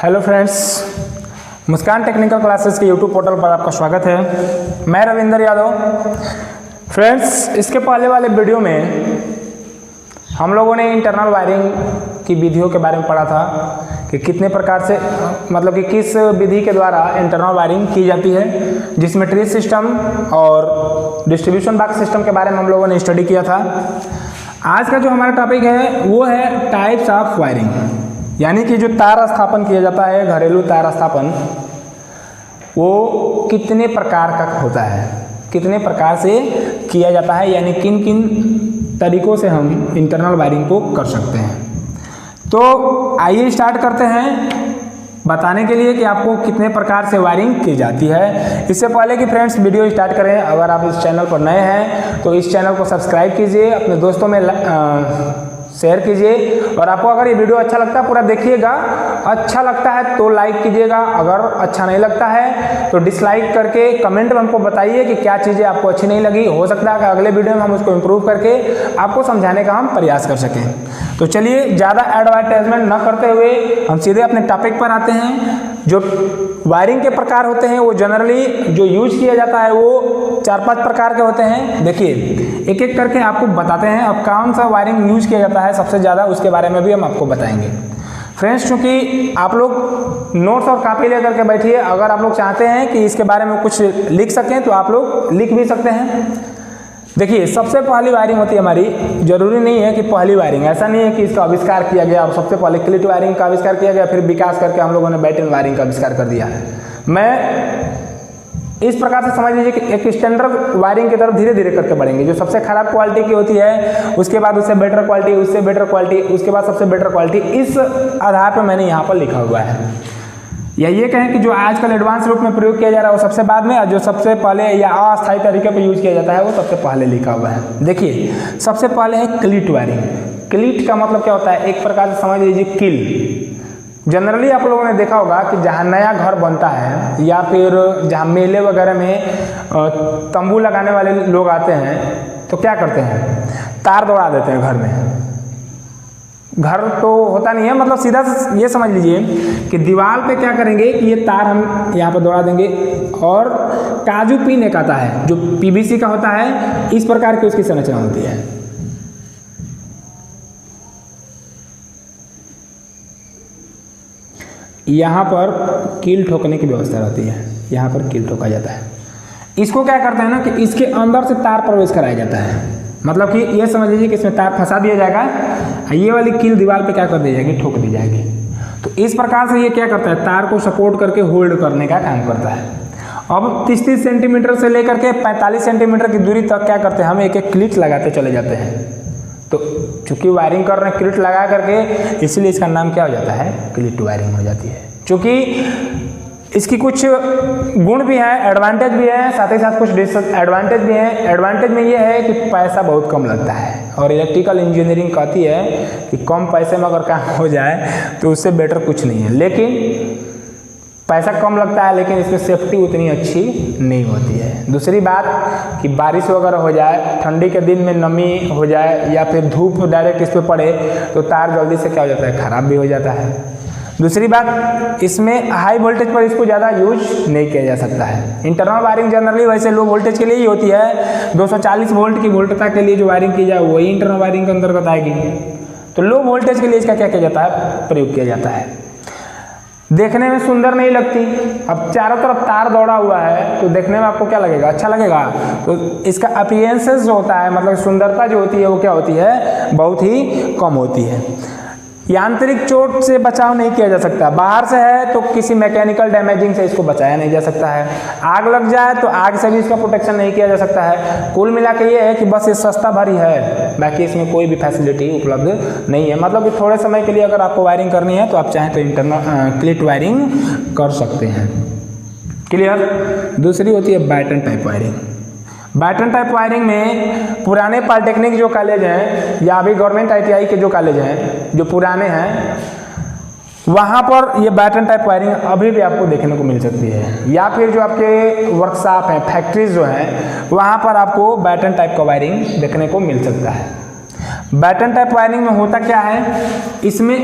Hello friends, मुस्कान technical classes के YouTube portal पर आपका स्वागत है। मैं रविंदर यादव। फ्रेंड्स, इसके पहले वाले वीडियो में हम लोगों ने इंटरनल वायरिंग की विधियों के बारे में पढ़ा था कि कितने प्रकार से मतलब कि किस विधि के द्वारा इंटरनल वायरिंग की जाती है, जिसमें ट्री सिस्टम और डिस्ट्रीब्यूशन बॉक्स सिस्टम के बारे में हम लोगों ने स्टडी किया था। आज का जो हमारा टॉपिक है वो है टाइप्स ऑफ वायरिंग, यानी कि जो तार स्थापन किया जाता है, घरेलू तार स्थापन, वो कितने प्रकार का होता है, कितने प्रकार से किया जाता है, यानी किन किन तरीकों से हम इंटरनल वायरिंग को कर सकते हैं। तो आइए स्टार्ट करते हैं बताने के लिए कि आपको कितने प्रकार से वायरिंग की जाती है। इससे पहले कि फ्रेंड्स वीडियो स्टार्ट करें, अगर आप इस चैनल पर नए हैं तो इस चैनल को सब्सक्राइब कीजिए, अपने दोस्तों में शेयर कीजिए, और आपको अगर ये वीडियो अच्छा लगता है पूरा देखिएगा। अच्छा लगता है तो लाइक कीजिएगा, अगर अच्छा नहीं लगता है तो डिसलाइक करके कमेंट में हमको बताइए कि क्या चीज़ें आपको अच्छी नहीं लगी। हो सकता है कि अगले वीडियो में हम उसको इम्प्रूव करके आपको समझाने का हम प्रयास कर सकें। तो चलिए ज़्यादा एडवर्टाइजमेंट न करते हुए हम सीधे अपने टॉपिक पर आते हैं। जो वायरिंग के प्रकार होते हैं वो जनरली जो यूज किया जाता है वो 4-5 प्रकार के होते हैं। देखिए एक एक करके आपको बताते हैं। अब कौन सा वायरिंग यूज किया जाता है सबसे ज़्यादा, उसके बारे में भी हम आपको बताएंगे। फ्रेंड्स, चूँकि आप लोग नोट्स और कापी लेकर के बैठिए, अगर आप लोग चाहते हैं कि इसके बारे में कुछ लिख सकें तो आप लोग लिख भी सकते हैं। देखिए सबसे पहली वायरिंग होती है हमारी, जरूरी नहीं है कि पहली वायरिंग, ऐसा नहीं है कि इसका आविष्कार किया गया और सबसे पहले क्लिट वायरिंग का आविष्कार किया गया, फिर विकास करके हम लोगों ने बैटन वायरिंग का आविष्कार कर दिया है। मैं इस प्रकार से समझ लीजिए कि एक स्टैंडर्ड वायरिंग की तरफ धीरे धीरे करके बढ़ेंगे। जो सबसे खराब क्वालिटी की होती है, उसके बाद उससे बेटर क्वालिटी, उससे बेटर क्वालिटी, उसके बाद सबसे बेटर क्वालिटी, इस आधार पर मैंने यहाँ पर लिखा हुआ है। या ये कहें कि जो आजकल एडवांस रूप में प्रयोग किया जा रहा है वो सबसे बाद में, और जो सबसे पहले या अस्थायी तरीके पर यूज किया जाता है वो सबसे पहले लिखा हुआ है। देखिए सबसे पहले है क्लिट वायरिंग। क्लिट का मतलब क्या होता है, एक प्रकार से समझ लीजिए किल। जनरली आप लोगों ने देखा होगा कि जहाँ नया घर बनता है या फिर जहाँ मेले वगैरह में तंबू लगाने वाले लोग आते हैं तो क्या करते हैं, तार दौड़ा देते हैं घर में। घर तो होता नहीं है, मतलब सीधा ये समझ लीजिए कि दीवार पे क्या करेंगे कि ये तार हम यहाँ पर दौड़ा देंगे, और काजू पिन एक आता है जो पीवीसी का होता है, इस प्रकार की उसकी संरचना होती है। यहाँ पर कील ठोकने की व्यवस्था रहती है, यहाँ पर कील ठोका जाता है। इसको क्या करते हैं ना कि इसके अंदर से तार प्रवेश कराया जाता है, मतलब कि ये समझ लीजिए कि इसमें तार फंसा दिया जाएगा, ये वाली कील दीवार पे क्या कर दी जाएगी, ठोक दी जाएगी। तो इस प्रकार से ये क्या करता है, तार को सपोर्ट करके होल्ड करने का काम करता है। अब 30-30 सेंटीमीटर से लेकर के 45 सेंटीमीटर की दूरी तक क्या करते हैं, हम एक एक क्लिट लगाते चले जाते हैं। तो चूंकि वायरिंग कर रहे हैं क्लिट लगा करके, इसलिए इसका नाम क्या हो जाता है, क्लिट वायरिंग हो जाती है। चूँकि इसकी कुछ गुण भी हैं, एडवांटेज भी हैं, साथ ही साथ कुछ डिसएडवांटेज भी हैं। एडवांटेज में ये है कि पैसा बहुत कम लगता है, और इलेक्ट्रिकल इंजीनियरिंग कहती है कि कम पैसे में अगर काम हो जाए तो उससे बेटर कुछ नहीं है। लेकिन पैसा कम लगता है, लेकिन इसमें सेफ्टी उतनी अच्छी नहीं होती है। दूसरी बात कि बारिश वगैरह हो जाए, ठंडी के दिन में नमी हो जाए, या फिर धूप डायरेक्ट इस पर पड़े तो तार जल्दी से क्या हो जाता है, ख़राब भी हो जाता है। दूसरी बात, इसमें हाई वोल्टेज पर इसको ज़्यादा यूज नहीं किया जा सकता है। इंटरनल वायरिंग जनरली वैसे लो वोल्टेज के लिए ही होती है। 240 वोल्ट की वोल्टता के लिए जो वायरिंग की जाए वही इंटरनल वायरिंग के अंतर्गत आएगी। तो लो वोल्टेज के लिए इसका क्या किया जाता है, प्रयोग किया जाता है। देखने में सुंदर नहीं लगती। अब चारों तरफ तार दौड़ा हुआ है तो देखने में आपको क्या लगेगा, अच्छा लगेगा। तो इसका अपीयरेंसेस जो होता है, मतलब सुंदरता जो होती है वो क्या होती है, बहुत ही कम होती है। यांत्रिक चोट से बचाव नहीं किया जा सकता। बाहर से है तो किसी मैकेनिकल डैमेजिंग से इसको बचाया नहीं जा सकता है। आग लग जाए तो आग से भी इसका प्रोटेक्शन नहीं किया जा सकता है। कुल मिला के ये है कि बस ये सस्ता भरी है, बाकी इसमें कोई भी फैसिलिटी उपलब्ध नहीं है। मतलब कि थोड़े समय के लिए अगर आपको वायरिंग करनी है तो आप चाहें तो इंटरनल क्लिट वायरिंग कर सकते हैं। क्लियर। दूसरी होती है batten type wiring. Batten type wiring में पुराने पॉलिटेक्निक जो कॉलेज हैं या अभी गवर्नमेंट ITI के जो कॉलेज हैं जो पुराने हैं, वहाँ पर ये बैटन टाइप वायरिंग अभी भी आपको देखने को मिल सकती है। या फिर जो आपके वर्कशॉप हैं, फैक्ट्रीज जो हैं, वहाँ पर आपको बैटन टाइप का वायरिंग देखने को मिल सकता है। बैटन टाइप वायरिंग में होता क्या है, इसमें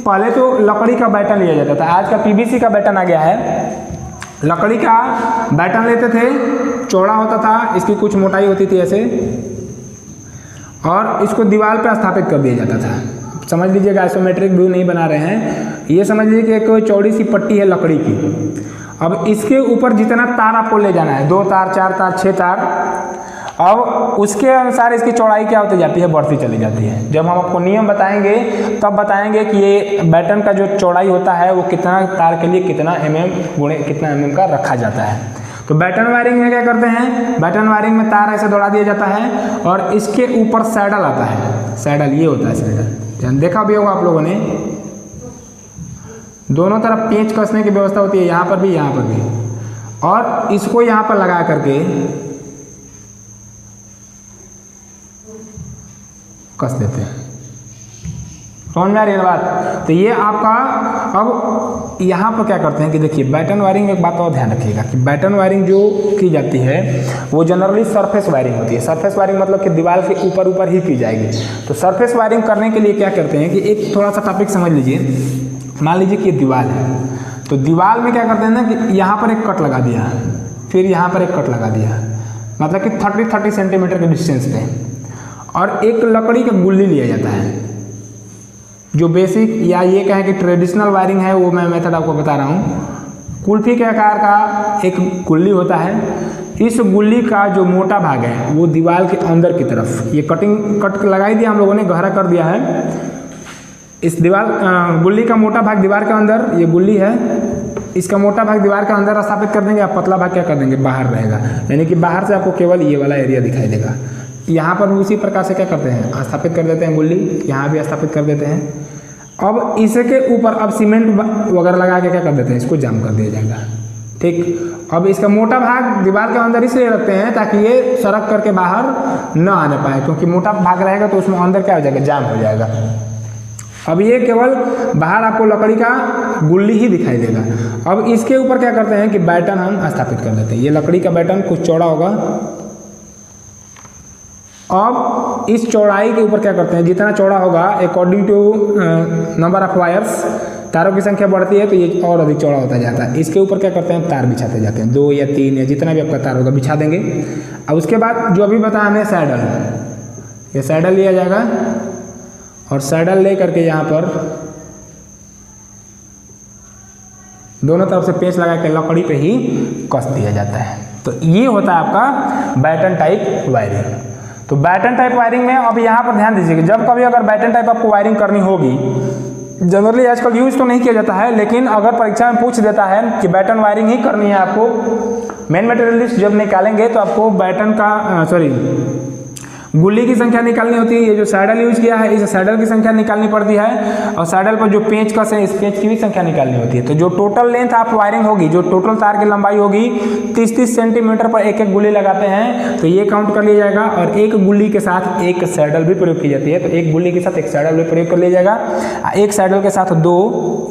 पहले तो लकड़ी का बैटन लिया जाता था, आज का पीवीसी का बैटन आ गया है। लकड़ी का बैटन लेते थे, चौड़ा होता था, इसकी कुछ मोटाई होती थी ऐसे, और इसको दीवार पे स्थापित कर दिया जाता था। समझ लीजिएगा, आइसोमेट्रिक व्यू नहीं बना रहे हैं, ये समझ लीजिए कि एक चौड़ी सी पट्टी है लकड़ी की। अब इसके ऊपर जितना तार आपको ले जाना है, 2 तार, 4 तार, 6 तार, अब उसके अनुसार इसकी चौड़ाई क्या होती जाती है, बढ़ती चली जाती है। जब हम आपको नियम बताएंगे तब बताएंगे कि ये बैटन का जो चौड़ाई होता है वो कितना तार के लिए कितना कितना mm का रखा जाता है। तो बैटन वायरिंग में क्या करते हैं, बैटन वायरिंग में तार ऐसे दौड़ा दिया जाता है और इसके ऊपर सैडल आता है। सैडल ये होता है, सैडल देखा भी होगा आप लोगों ने, दोनों तरफ पेंच कसने की व्यवस्था होती है, यहाँ पर भी यहाँ पर भी, और इसको यहाँ पर लगा करके कस देते हैं। समझ में आ रही है बात। तो ये आपका, अब यहाँ पर क्या करते हैं कि देखिए बैटन वायरिंग में एक बात और ध्यान रखिएगा कि बैटन वायरिंग जो की जाती है वो जनरली सरफेस वायरिंग होती है। सरफेस वायरिंग मतलब कि दीवार के ऊपर ऊपर ही की जाएगी। तो सरफेस वायरिंग करने के लिए क्या करते हैं कि एक थोड़ा सा टॉपिक समझ लीजिए। मान लीजिए कि ये दीवार है, तो दीवार में क्या करते हैं ना कि यहाँ पर एक कट लगा दिया, फिर यहाँ पर एक कट लगा दिया, मतलब कि 30 सेंटीमीटर के डिस्टेंस पे, और एक लकड़ी का गुल्ली लिया जाता है। जो बेसिक या ये कहें कि ट्रेडिशनल वायरिंग है वो मैं मेथड आपको बता रहा हूँ। कुल्फी के आकार का एक गुल्ली होता है। इस गुल्ली का जो मोटा भाग है वो दीवार के अंदर की तरफ, ये कट लगाई दिया हम लोगों ने, गहरा कर दिया है। इस गुल्ली का मोटा भाग दीवार के अंदर, ये गुल्ली है, इसका मोटा भाग दीवार के अंदर स्थापित कर देंगे। आप पतला भाग क्या कर देंगे, बाहर रहेगा, यानी कि बाहर से आपको केवल ये वाला एरिया दिखाई देगा। यहाँ पर उसी प्रकार से क्या करते हैं, स्थापित कर देते हैं गुल्ली, यहाँ भी स्थापित कर देते हैं। अब इसके ऊपर अब सीमेंट वगैरह लगा के क्या कर देते हैं, इसको जाम कर दिया जाएगा। ठीक, अब इसका मोटा भाग दीवार के अंदर इसलिए रखते हैं ताकि ये सड़क करके बाहर न आने पाए, क्योंकि मोटा भाग रहेगा तो उसमें अंदर क्या हो जाएगा, जाम हो जाएगा। अब ये केवल बाहर आपको लकड़ी का गुल्ली ही दिखाई देगा। अब इसके ऊपर क्या करते हैं कि बैटन हम स्थापित कर देते हैं। ये लकड़ी का बैटन कुछ चौड़ा होगा। अब इस चौड़ाई के ऊपर क्या करते हैं, जितना चौड़ा होगा according to number of wires, तारों की संख्या बढ़ती है तो ये और अधिक चौड़ा होता जाता है। इसके ऊपर क्या करते हैं, तार बिछाते जाते हैं, 2 या 3 या जितना भी आपका तार होगा बिछा देंगे। अब उसके बाद जो अभी बताया हमने सैडल, ये सैडल लिया जाएगा और सैडल ले करके यहाँ पर दोनों तरफ से पेंच लगा के लकड़ी पे ही कस दिया जाता है। तो ये होता है आपका बैटन टाइप वायरिंग। तो बैटन टाइप वायरिंग में अब यहाँ पर ध्यान दीजिएगा, जब कभी अगर बैटन टाइप आपको वायरिंग करनी होगी, जनरली आजकल यूज तो नहीं किया जाता है, लेकिन अगर परीक्षा में पूछ देता है कि बैटन वायरिंग ही करनी है आपको, मेन मटेरियल लिस्ट जब निकालेंगे तो आपको बैटन का गुल्ली की संख्या निकालनी होती है। ये जो सैडल यूज किया है इस सैडल की संख्या निकालनी पड़ती है, और सैडल पर जो पेंच कस है इस पेंच की भी संख्या निकालनी होती है। तो जो टोटल लेंथ आप वायरिंग होगी, जो टोटल तार की लंबाई होगी 30-30 सेंटीमीटर पर एक एक गुल्ली लगाते हैं, तो ये काउंट कर लिया जाएगा। और एक गुल्ली के साथ एक सैडल भी प्रयोग की जाती है, तो एक गुल्ली के साथ एक सैडल भी प्रयोग कर लिया जाएगा। एक सैडल के साथ 2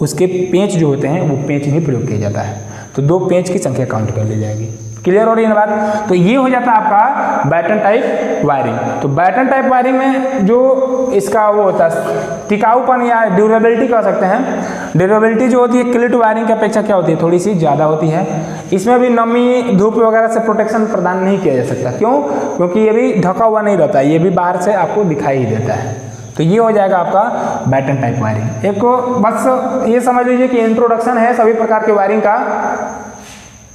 उसके पेंच जो होते हैं वो पेंच भी प्रयोग किया जाता है, तो 2 पेंच की संख्या काउंट कर ली जाएगी। क्लियर हो रही है ना बात। तो ये हो जाता है आपका बैटन टाइप वायरिंग। तो बैटन टाइप वायरिंग में जो इसका वो होता है टिकाऊपन या ड्यूरेबिलिटी कह सकते हैं, ड्यूरेबिलिटी जो होती है क्लिट वायरिंग की अपेक्षा क्या होती है, थोड़ी सी ज़्यादा होती है। इसमें भी नमी धूप वगैरह से प्रोटेक्शन प्रदान नहीं किया जा सकता। क्यों? क्योंकि ये भी ढका हुआ नहीं रहता, ये भी बाहर से आपको दिखाई ही देता है। तो ये हो जाएगा आपका बैटन टाइप वायरिंग। एक बस ये समझ लीजिए कि इंट्रोडक्शन है सभी प्रकार के वायरिंग का।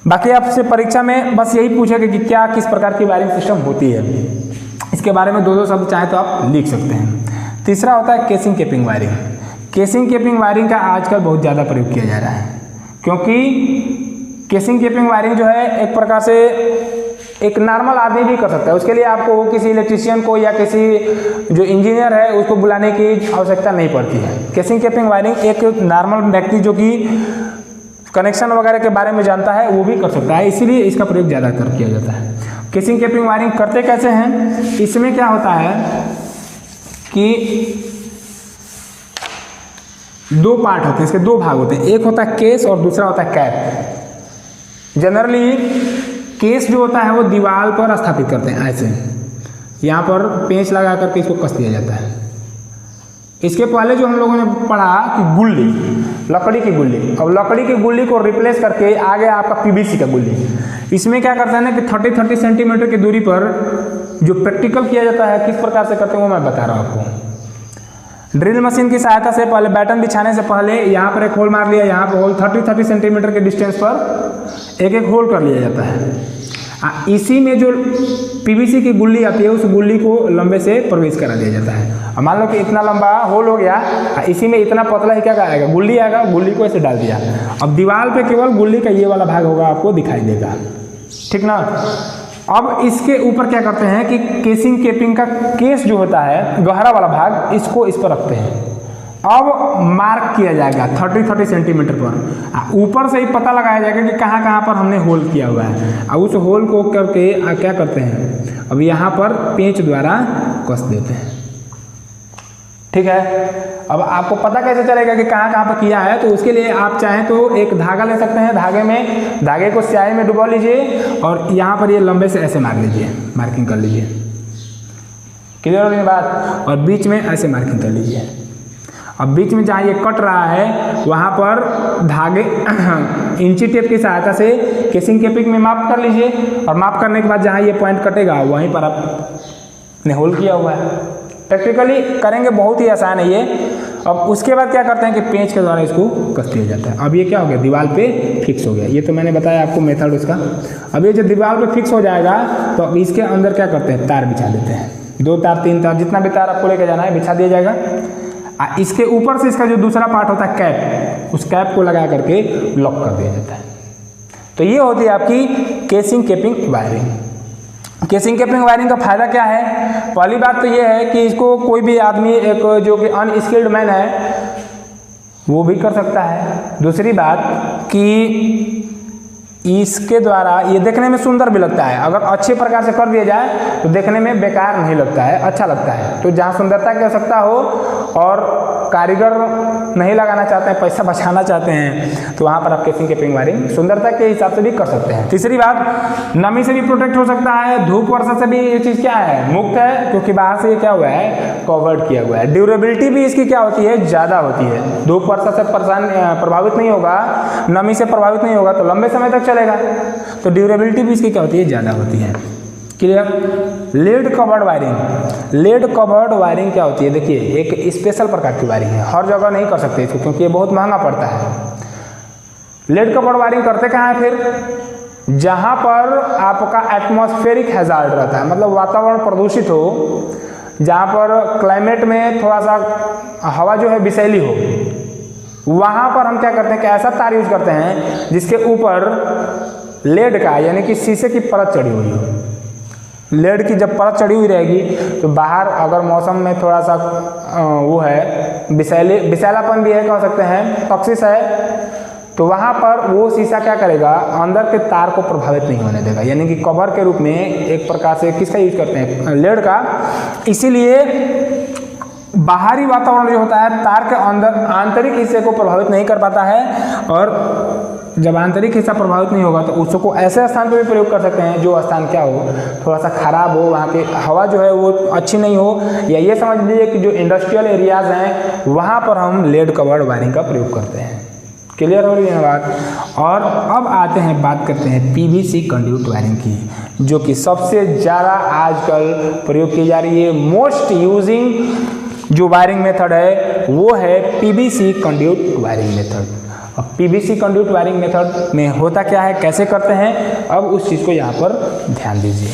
बाकी आपसे परीक्षा में बस यही पूछेगा कि क्या किस प्रकार की वायरिंग सिस्टम होती है, इसके बारे में 2-2 शब्द चाहे तो आप लिख सकते हैं। तीसरा होता है केसिंग केपिंग वायरिंग। केसिंग केपिंग वायरिंग का आजकल बहुत ज़्यादा प्रयोग किया जा रहा है, क्योंकि केसिंग केपिंग वायरिंग जो है एक प्रकार से एक नॉर्मल आदमी भी कर सकता है। उसके लिए आपको किसी इलेक्ट्रीशियन को या किसी जो इंजीनियर है उसको बुलाने की आवश्यकता नहीं पड़ती है। केसिंग केपिंग वायरिंग एक नॉर्मल व्यक्ति जो कि कनेक्शन वगैरह के बारे में जानता है वो भी कर सकता है, इसीलिए इसका प्रयोग ज़्यादातर किया जाता है। केसिंग केपिंग वायरिंग करते कैसे हैं, इसमें क्या होता है कि 2 पार्ट होते हैं, इसके 2 भाग होते हैं। एक होता है केस और दूसरा होता है कैप। जनरली केस जो होता है वो दीवार पर स्थापित करते हैं ऐसे, यहाँ पर पेंच लगा करके इसको कस दिया जाता है। इसके पहले जो हम लोगों ने पढ़ा कि गुल्ली, लकड़ी की गुल्ली, अब लकड़ी की गुल्ली को रिप्लेस करके आ गया आपका पीवीसी का गुल्ली। इसमें क्या करते हैं ना कि 30-30 सेंटीमीटर की दूरी पर जो प्रैक्टिकल किया जाता है किस प्रकार से करते हैं वो मैं बता रहा हूँ आपको। ड्रिल मशीन की सहायता से पहले बैटन बिछाने से पहले यहाँ पर एक होल मार लिया, यहाँ पर होल 30-30 सेंटीमीटर के डिस्टेंस पर एक एक होल कर लिया जाता है। इसी में जो पीवीसी की गुल्ली आती है उस गुल्ली को लंबे से प्रवेश करा दिया जाता है। अब मान लो कि इतना लंबा होल हो गया, इसी में इतना पतला ही क्या आएगा, गुल्ली आएगा, गुल्ली को ऐसे डाल दिया। अब दीवार पे केवल गुल्ली का ये वाला भाग होगा, आपको दिखाई देगा, ठीक ना। अब इसके ऊपर क्या करते हैं कि केसिंग केपिंग का केस जो होता है गहरा वाला भाग, इसको इस पर रखते हैं। अब मार्क किया जाएगा 30-30 सेंटीमीटर पर, ऊपर से ही पता लगाया जाएगा कि कहाँ कहाँ पर हमने होल किया हुआ है। अब उस होल को करके क्या करते हैं, अब यहाँ पर पेंच द्वारा कस देते हैं, ठीक है। अब आपको पता कैसे चलेगा कि कहाँ कहाँ पर किया है, तो उसके लिए आप चाहें तो एक धागा ले सकते हैं, धागे को स्याही में डुबो लीजिए और यहाँ पर ये लंबे से ऐसे मार लीजिए, मार्किंग कर लीजिए, क्लियर हो गई बात। और बीच में ऐसे मार्किंग कर लीजिए। अब बीच में जहाँ ये कट रहा है वहाँ पर धागे इंची टेप की सहायता से केसिंग केपिंग में माप कर लीजिए, और माप करने के बाद जहाँ ये पॉइंट कटेगा वहीं पर आपने होल किया हुआ है। प्रैक्टिकली करेंगे, बहुत ही आसान है ये। अब उसके बाद क्या करते हैं कि पेंच के द्वारा इसको कस दिया जाता है। अब ये क्या हो गया, दीवार पे फिक्स हो गया। ये तो मैंने बताया आपको मेथड उसका। अब ये जब दीवार पे फिक्स हो जाएगा तो अब इसके अंदर क्या करते हैं, तार बिछा देते हैं, 2 तार 3 तार, जितना भी तार आपको लेके जाना है बिछा दिया जाएगा। इसके ऊपर से इसका जो दूसरा पार्ट होता है कैप, उस कैप को लगा करके लॉक कर दिया जाता है। तो ये होती है आपकी केसिंग केपिंग वायरिंग। केसिंग केपिंग वायरिंग का फायदा क्या है, पहली बात तो ये है कि इसको कोई भी आदमी, एक जो कि अनस्किल्ड मैन है वो भी कर सकता है। दूसरी बात कि इसके द्वारा ये देखने में सुंदर भी लगता है, अगर अच्छे प्रकार से कर दिया जाए तो देखने में बेकार नहीं लगता है, अच्छा लगता है। तो जहाँ सुंदरता की आवश्यकता हो और कारीगर नहीं लगाना चाहते हैं, पैसा बचाना चाहते हैं, तो वहाँ पर आप केसिंग केपिंग वायरिंग सुंदरता के हिसाब से भी कर सकते हैं। तीसरी बात, नमी से भी प्रोटेक्ट हो सकता है, धूप वर्षा से भी ये चीज़ क्या है, मुक्त है, क्योंकि बाहर से ये क्या हुआ है, कवर्ड किया हुआ है। ड्यूरेबिलिटी भी इसकी क्या होती है, ज़्यादा होती है। धूप वर्षा से प्रभावित नहीं होगा, नमी से प्रभावित नहीं होगा, तो लंबे समय तक चलेगा। तो ड्यूरेबिलिटी भी इसकी क्या होती है, ज़्यादा होती है। Clear. Lead covered wiring, lead covered wiring क्या होती है, देखिए एक स्पेशल प्रकार की वायरिंग है, हर जगह नहीं कर सकते इसको क्योंकि ये बहुत महंगा पड़ता है। लेड कवर्ड वायरिंग करते कहाँ है, फिर जहाँ पर आपका एटमॉस्फेरिक हैजार्ड रहता है, मतलब वातावरण प्रदूषित हो, जहाँ पर क्लाइमेट में थोड़ा सा हवा जो है विषैली हो, वहाँ पर हम क्या करते हैं कि ऐसा तार यूज करते हैं जिसके ऊपर लेड का यानी कि शीशे की परत चढ़ी हुई हो। लेड की जब परत चढ़ी हुई रहेगी तो बाहर अगर मौसम में थोड़ा सा वो है विषैलापन भी है, कह सकते हैं टॉक्सिस है, तो वहाँ पर वो शीशा क्या करेगा, अंदर के तार को प्रभावित नहीं होने देगा, यानी कि कवर के रूप में एक प्रकार से किसका यूज करते हैं, लेड का। इसीलिए बाहरी वातावरण जो होता है तार के अंदर आंतरिक हिस्से को प्रभावित नहीं कर पाता है, और जब आंतरिक हिस्सा प्रभावित नहीं होगा तो उसको ऐसे स्थान पर भी प्रयोग कर सकते हैं जो स्थान क्या हो, थोड़ा सा खराब हो, वहाँ की हवा जो है वो अच्छी नहीं हो, या ये समझ लीजिए कि जो इंडस्ट्रियल एरियाज हैं वहाँ पर हम लेड कवर्ड वायरिंग का प्रयोग करते हैं। क्लियर हो रही है बात। और अब आते हैं, बात करते हैं पीवीसी कंड्यूट वायरिंग की, जो कि सबसे ज़्यादा आजकल प्रयोग की जा रही है। मोस्ट यूजिंग जो वायरिंग मेथड है वो है पीवीसी कंड्यूट वायरिंग मेथड। अब पीवीसी कंड्यूट वायरिंग मेथड में होता क्या है, कैसे करते हैं, अब उस चीज़ को यहाँ पर ध्यान दीजिए।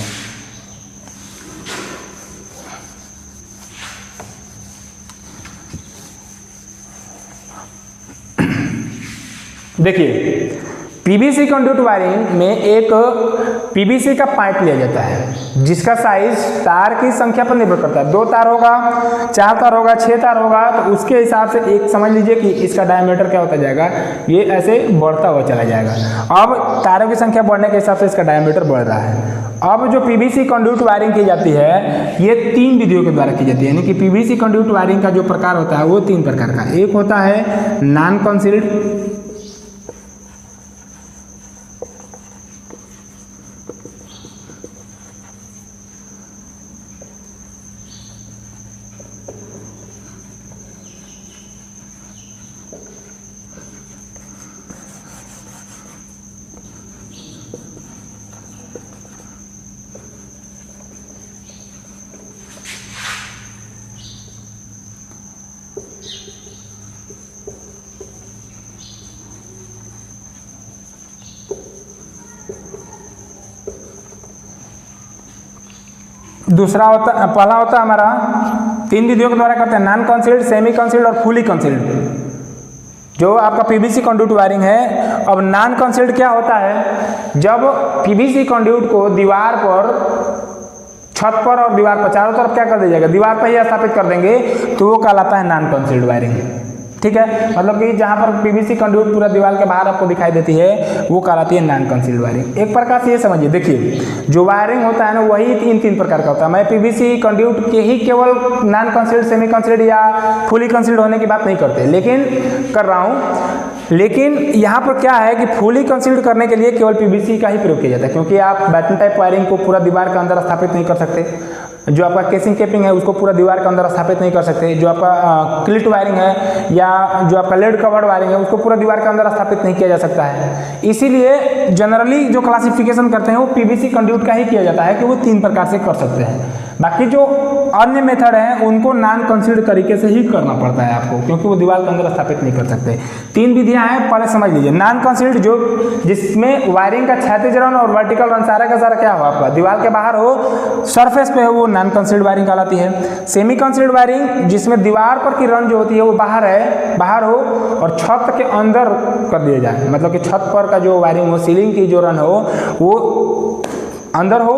देखिए पीवीसी कंड्यूट वायरिंग में एक पीवीसी का पाइप लिया जाता है जिसका साइज तार की संख्या पर निर्भर करता है। 2 तार होगा, 4 तार होगा, 6 तार होगा, तो उसके हिसाब से एक समझ लीजिए कि इसका डायमीटर क्या होता जाएगा, ये ऐसे बढ़ता हुआ चला जाएगा। अब तारों की संख्या बढ़ने के हिसाब से इसका डायमीटर बढ़ रहा है। अब जो पीवीसी कंड्यूट वायरिंग की जाती है ये 3 विधियों के द्वारा की जाती है, यानी कि पीवीसी कंड्यूट वायरिंग का जो प्रकार होता है वो 3 प्रकार का। एक होता है नॉन कंसील्ड, दूसरा होता, पहला होता है हमारा 3 विधियों के द्वारा करते हैं, नॉन कंसील्ड, सेमी कंसील्ड और फुली कंसील्ड। जो आपका पीवीसी कंड्यूट वायरिंग है। अब नॉन कंसील्ड क्या होता है, जब पीवीसी कंड्यूट को दीवार पर, छत पर और दीवार पर चारों तरफ क्या कर दिया जाएगा, दीवार पर ही स्थापित कर देंगे, तो वो कहलाता है नॉन कंसील्ड वायरिंग। ठीक है, मतलब कि जहाँ पर पीवीसी कंड्यूट पूरा दीवार के बाहर आपको दिखाई देती है वो कहलाती है नॉन कंसील्ड वायरिंग। एक प्रकार से ये समझिए, देखिए जो वायरिंग होता है ना वही तीन प्रकार का होता है। मैं पीवीसी कंड्यूट के ही केवल नॉन कंसील्ड, सेमी कंसील्ड या फुली कंसील्ड होने की बात नहीं करते, लेकिन कर रहा हूँ। लेकिन यहाँ पर क्या है कि फुली कंसील्ड करने के लिए केवल पीवीसी का ही प्रयोग किया जाता है, क्योंकि आप बैटन टाइप वायरिंग को पूरा दीवार के अंदर स्थापित नहीं कर सकते। जो आपका केसिंग केपिंग है उसको पूरा दीवार के अंदर स्थापित नहीं कर सकते। जो आपका क्लिट वायरिंग है या जो आपका लेड कवर्ड वायरिंग है उसको पूरा दीवार के अंदर स्थापित नहीं किया जा सकता है। इसीलिए जनरली जो क्लासिफिकेशन करते हैं वो पीवीसी कंड्यूट का ही किया जाता है कि वो 3 प्रकार से कर सकते हैं। बाकी जो अन्य मेथड हैं उनको नॉन कंसील्ड तरीके से ही करना पड़ता है आपको, क्योंकि वो दीवार के अंदर स्थापित नहीं कर सकते। 3 विधियां हैं, पहले समझ लीजिए। नॉन कंसील्ड जो जिसमें वायरिंग का क्षैतिज रन और वर्टिकल रन सारा का सारा क्या हो, आपका दीवार के बाहर हो, सरफेस पे हो, वो नॉन कंसील्ड वायरिंग कहलाती है। सेमी कंसील्ड वायरिंग जिसमें दीवार पर की रन जो होती है वो बाहर हो और छत के अंदर कर दिया जाए, मतलब कि छत पर का जो वायरिंग हो, सीलिंग की जो रन हो वो अंदर हो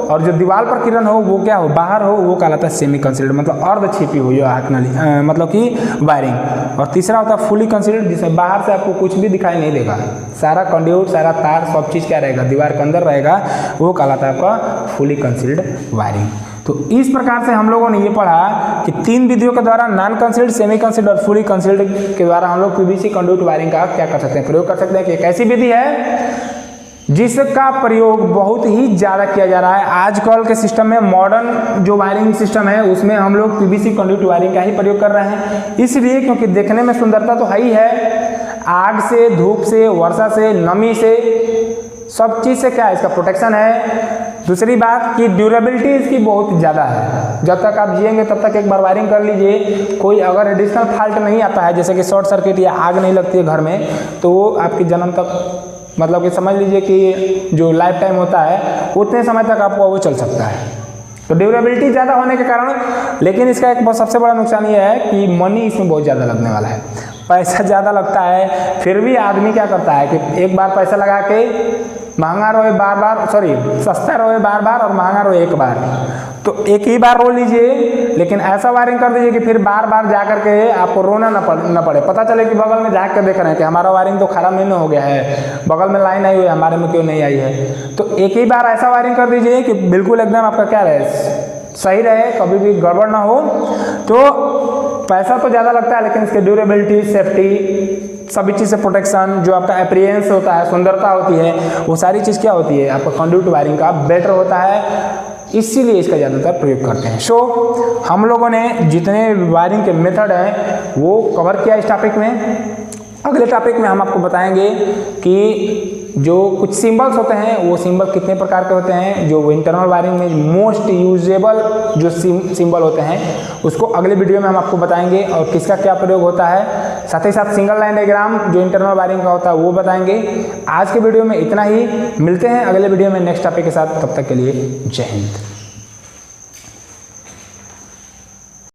और जो दीवार पर किरण हो वो क्या हो, बाहर हो, वो कहलाता है सेमी कंसील्ड, मतलब अर्ध छिपी हुई है मतलब कि वायरिंग। और तीसरा होता है फुली कंसील्ड, जिसमें बाहर से आपको कुछ भी दिखाई नहीं देगा, सारा कंड्यूट, सारा तार, सब चीज़ क्या रहेगा, दीवार के अंदर रहेगा, वो कहलाता है आपका फुली कंसील्ड वायरिंग। तो इस प्रकार से हम लोगों ने ये पढ़ा कि 3 विधियों के द्वारा नॉन कंसील्ड, सेमी कंसील्ड और फुली कंसील्ड के द्वारा हम लोग पीवीसी कंड्यूट वायरिंग का क्या कर सकते हैं, प्रयोग कर सकते हैं। कि एक ऐसी विधि है जिसका प्रयोग बहुत ही ज़्यादा किया जा रहा है आजकल के सिस्टम में। मॉडर्न जो वायरिंग सिस्टम है उसमें हम लोग पीवीसी कंड्यूट वायरिंग का ही प्रयोग कर रहे हैं, इसलिए क्योंकि देखने में सुंदरता तो है ही है, आग से, धूप से, वर्षा से, नमी से, सब चीज़ से क्या इसका प्रोटेक्शन है। दूसरी बात कि ड्यूरेबिलिटी इसकी बहुत ज़्यादा है, जब तक आप जिएंगे तब तक एक बार वायरिंग कर लीजिए, कोई अगर एडिशनल फॉल्ट नहीं आता है, जैसे कि शॉर्ट सर्किट या आग नहीं लगती है घर में, तो वो आपकी जन्म तक, मतलब कि समझ लीजिए कि जो लाइफ टाइम होता है उतने समय तक आपको वो चल सकता है। तो ड्यूरेबिलिटी ज़्यादा होने के कारण, लेकिन इसका एक सबसे बड़ा नुकसान ये है कि मनी इसमें बहुत ज़्यादा लगने वाला है, पैसा ज़्यादा लगता है। फिर भी आदमी क्या करता है कि एक बार पैसा लगा के महंगा रोए सस्ता रोए बार बार और महंगा रोए एक बार, तो एक ही बार रो लीजिए, लेकिन ऐसा वायरिंग कर दीजिए कि फिर बार बार जा कर के आपको रोना न पड़े। पता चले कि बगल में जाकर देख रहे हैं कि हमारा वायरिंग तो खराब नहीं हो गया है, बगल में लाइन आई हुई है, हमारे में क्यों नहीं आई है। तो एक ही बार ऐसा वायरिंग कर दीजिए कि बिल्कुल एकदम आपका क्या रहे, सही रहे, कभी भी गड़बड़ ना हो। तो पैसा तो ज़्यादा लगता है, लेकिन इसकी ड्यूरेबिलिटी, सेफ्टी, सभी चीज़ से प्रोटेक्शन, जो आपका अपीयरेंस होता है, सुंदरता होती है, वो सारी चीज़ क्या होती है, आपका कंड्यूट वायरिंग का बेटर होता है, इसीलिए इसका ज़्यादातर प्रयोग करते हैं। सो हम लोगों ने जितने वायरिंग के मेथड हैं वो कवर किया इस टॉपिक में। अगले टॉपिक में हम आपको बताएंगे कि जो कुछ सिंबल्स होते हैं वो सिंबल कितने प्रकार के होते हैं, जो इंटरनल वायरिंग में मोस्ट यूजेबल जो सिंबल होते हैं उसको अगले वीडियो में हम आपको बताएंगे और किसका क्या प्रयोग होता है। साथ ही साथ सिंगल लाइन डायग्राम जो इंटरनल वायरिंग का होता है वो बताएंगे। आज के वीडियो में इतना ही, मिलते हैं अगले वीडियो में नेक्स्ट टॉपिक के साथ, तब तक के लिए जय हिंद।